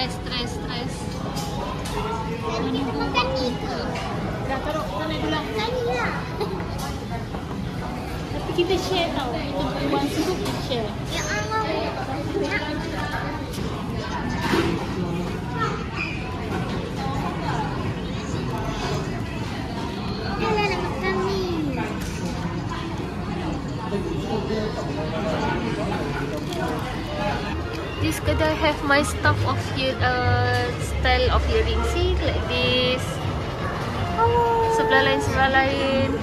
Stres. Makan ni ke? Dah taruh sana dulu. Tadi lah. Tapi kita share tau. Kita buat suruh kita share. Ya Allah. Dah lah nak makan ni. This kedai have my stuff of style of earring. See, like this. Sebelah lain.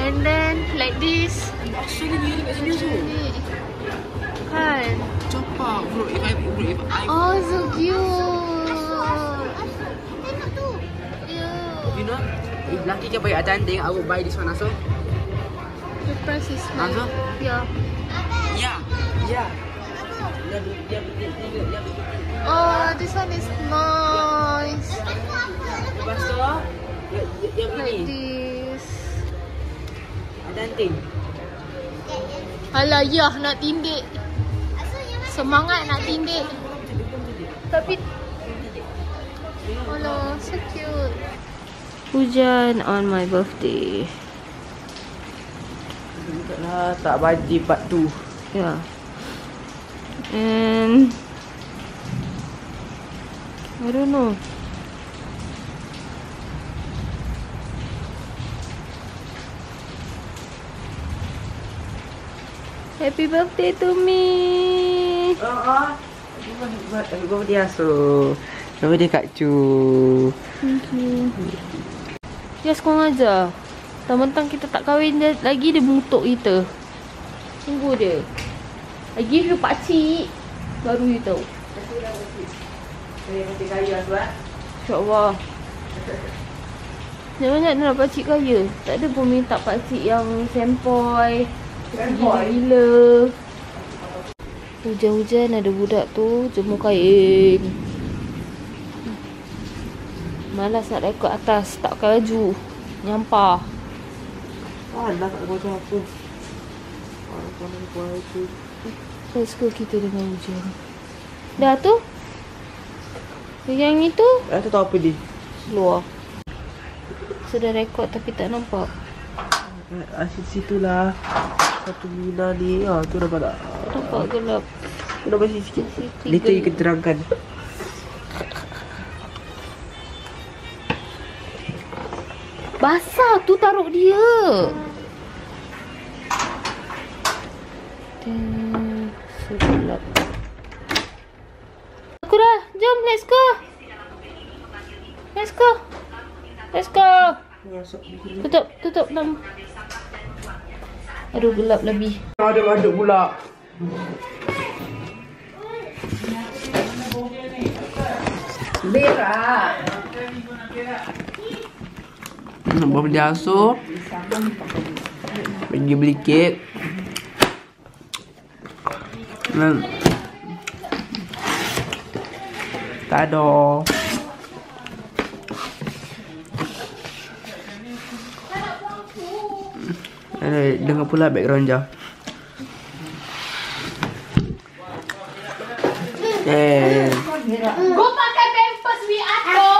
And then like this. Actually, ni kat sini tu. Kan? Capak bro, if I Oh, so cute. Tengok tu. you know, if laki can buy a tanting, I would buy this one also. The price is nice. Also? Yeah. Yeah. Oh, this one is nice. Lepas tu, yang Like ini, this. tanting. Alah, yah nak tindik. Semangat nak tindik. Tapi alah, so cute. Hujan on my birthday. Lah, tak baju part 2. Yeah. And I don't know. Happy birthday to me. Happy birthday Asu. Happy birthday Kak Cu. Thank you. Yes, kau ajar. Mentang-mentang kita tak kahwin dia, lagi dia mengutuk kita. Tunggu dia. I give you pakcik. Baru you tahu. Terima kasih Asu. InsyaAllah. Banyak-banyak nak pakcik kaya. Tak ada pun minta pakcik yang sempoi. Gila. Hujan-hujan ada budak tu jemur kain. Malas nak rekod atas. Tak pakai baju. Nyampah. Dah tak ada apa. Let's go kita dengan hujan. Dah tu? Yang itu? Dah tahu apa dia? Luar. Sudah rekod tapi tak nampak. Asyik situlah. Satu Mina ni. Tu nampak tak? Nampak gelap. Tu nampak sikit. Later you keterangkan. Basah tu taruh dia. So gelap. Aku dah. Jom, let's go. Let's go. Let's go. Tutup lampu. Aduh, gelap lebih. Ada manduk pula. Berak. Nampak dia Asu. Pergi beli kek. Tak ada. Dengar pula background je. Go pakai pampers we ato.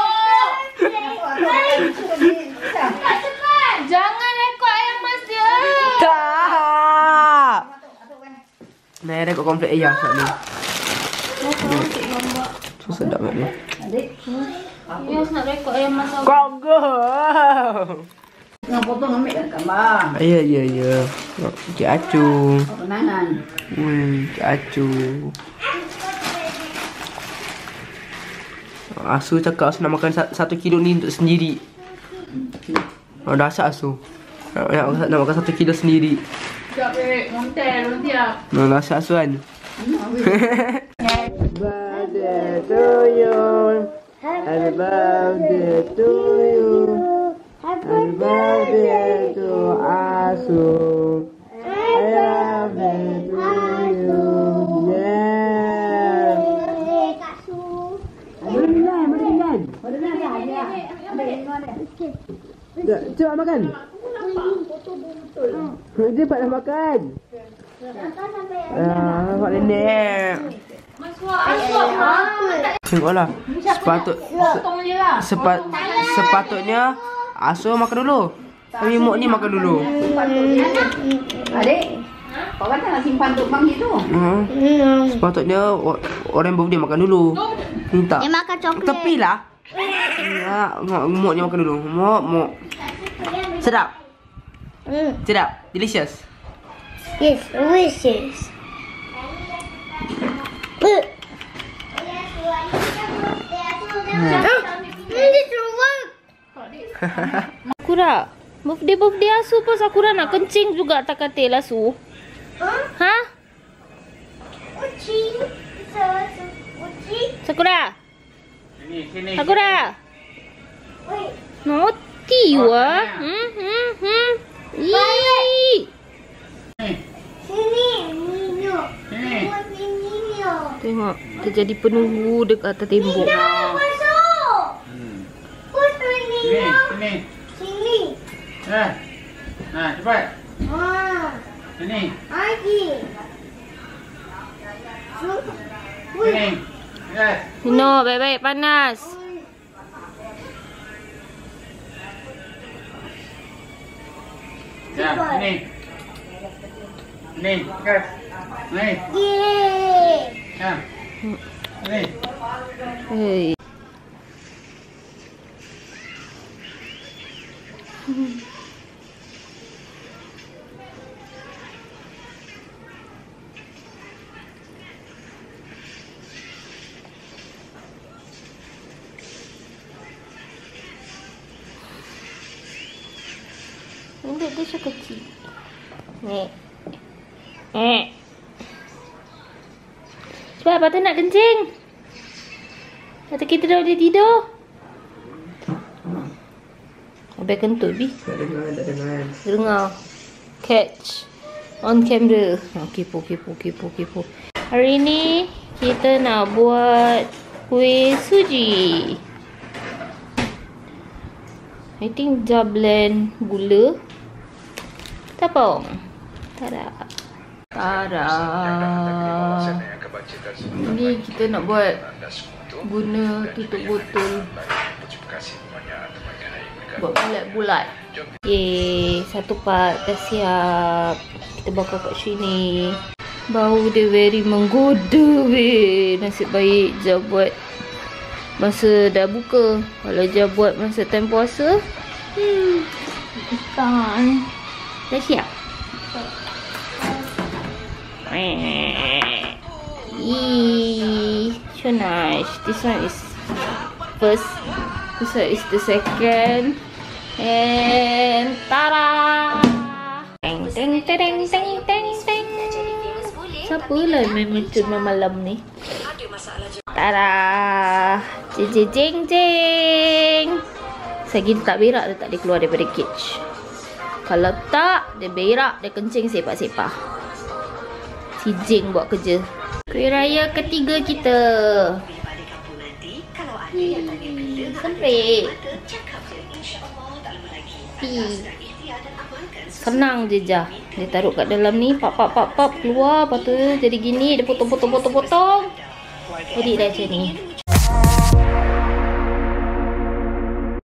Cepat. Jangan rekod air mas dia. Tak. Nah, rekod komplek ayah saat ni. So sedap kat ni. Yes, nak rekod air mas. Kau go. Nak potong ambil kat gambar. Ya. Cik Acu. Kenangan. Cik Acu. Asu cakap Asu nak makan 1 kilo ni untuk sendiri. Dasar Asu. Nak makan 1 kilo sendiri. Sekejap, montel, tiap. Dasar Asu kan. Happy birthday to you. Happy birthday to you. Happy birthday to Asu. Happy birthday to you. Yeah. Cepat makan. Cepat dah makan. Nampak nenek. Mas, wah, Tengoklah. Sepatutnya Asuh makan dulu. Tapi Mok ni makan dulu. Adik, kau kata nak simpan untuk bang gitu? Sepatutnya orang birthday makan dulu. Minta. Dia makan coklat. Tepilah. Ya, Mok ni makan dulu. Mok. Sedap. Sedap. Delicious. Yes, delicious. Sakura, birthday Asu pun Sakura nak kencing juga tak katil Asu. Ha? Kucing. Kucing. Sakura. Sini. Sakura. Wait. Naughty you ah. Ih. Sini, Nino. Sini. Nino. Tengok, dia jadi penunggu dekat atas tembok. Masuk. Push Nino. Sini. Sini. Nah, cepat. Sini. Lagi. Sini. Yes. Nino, baik-baik panas. Ya, sini. Sini, yes. Sini. Yeay. Ya. Sini. Hei. Untuk dia kecil. Nek. Sebab apa tu nak kencing? Kata kita dah boleh tidur. Habis kentut bi. Tak dengar. Dengar. Catch. On camera. Kepo. Hari ni kita nak buat kuih suji. I think dah blend gula. Tepung. Tada. Ni kita nak buat guna tutup botol. Buat bulat-bulat. Yeay, satu part dah siap. Kita bakar kat sini. Bau dia very menggoda weh. Nasib baik Jah buat masa dah buka. Kalau Jah buat masa time puasa, ikan. Dah siap. So nice. This one is first. This one is the second. And tada! Teng. Siapa lah main macam malam ni? Tada! Jeng. Selagi dia tak berak, dia tak boleh keluar daripada cage. Kalau tak, dia berak, dia kencing sepak-sepak. Si Jeng buat kerja. Kuih raya ketiga kita. Semprit. Senang je Jah. Dia taruh kat dalam ni, pap keluar, lepas tu jadi gini, dia potong. Jadi dah macam ni.